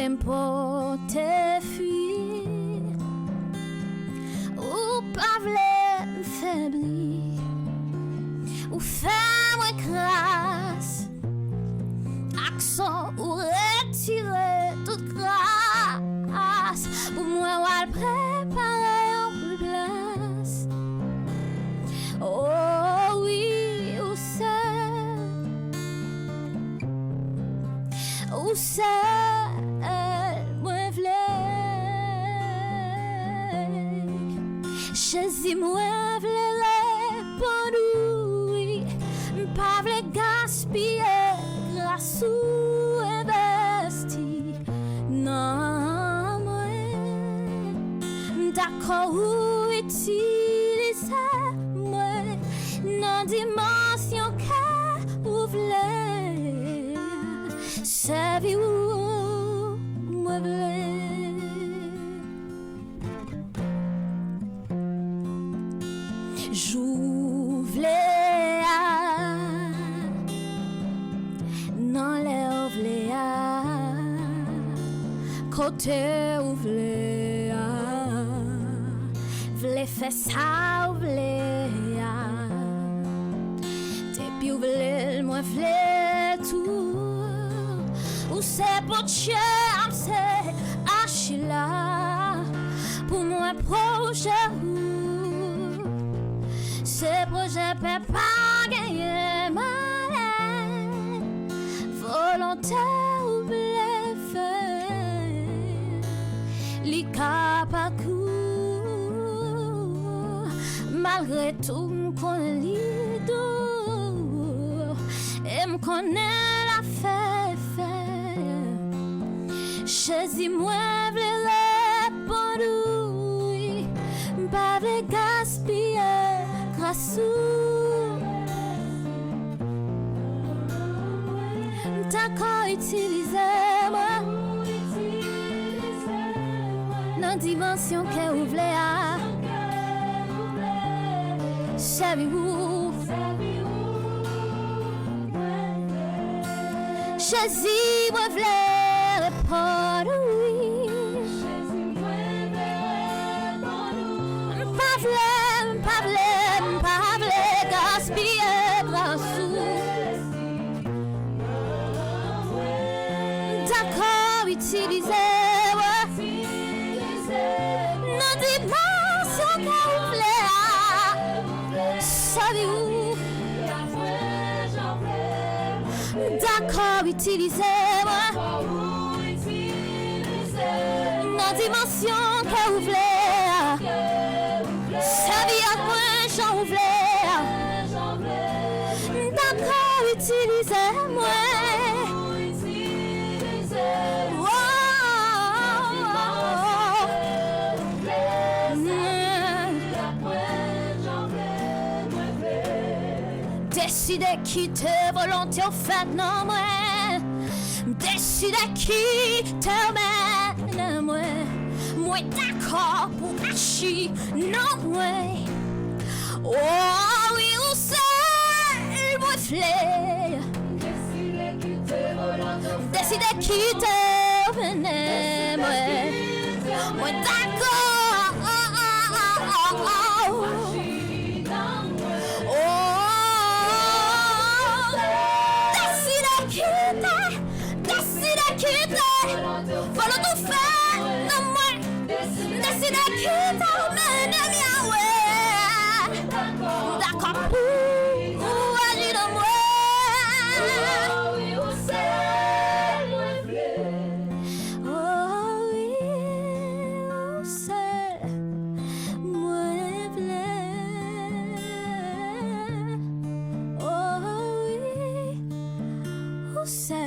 m'porte fuir, ou pas vle m'faiblir, ou faire moi grâce, accent ou retirer toute grâce, pour moi ou al préparer en place. Oh oui, ou sel mwen vle, sel mwen vle répondre oui, m'pas vle gaspiller grâce ou investi. Non, mwen d'accord ou utiliser mwen nan dimension que ou vle. Savi ou mwen vle. Jou vle a, nan le ou vle a, kote ou vle a, vle fè sa ou vle a, depi ou vle mwen vle tout. Ou c'est pour Dieu, c'est Achilla, pour moi projet ce projet peut pas gagner malin, volontaire ou bleffé, li parcours, malgré tout m'connais li doux, et m'connais la fait. Chezi mwen vle répondre oui, m'pas vle gaspiller grâce ou d'accord utiliser moi nan dimension que ou vle a. Savi ou chezi mwen vle répondre oui, m'pas vle gaspiller grâce ou d'accord utiliser nan dimension que ou vle a. Savi ou d'accord utiliser nan dimension que ou vle a. Savi ak mwen j'en ou vle a. D'accord utiliser mwen. Décide quitter volonté au fait non moi. Décide quitter mais moi d'accord pour achi non moi. Oh oui ou sel mwen vle. Décide quitter mais moi d'accord. Follow to fair, no more. Décide quitter ou mener miaoué. D'accord pour agir de moi. Oh oui, ou sel mwen vle. Oh oui, ou sel mwen vle. Oh oui, ou sel.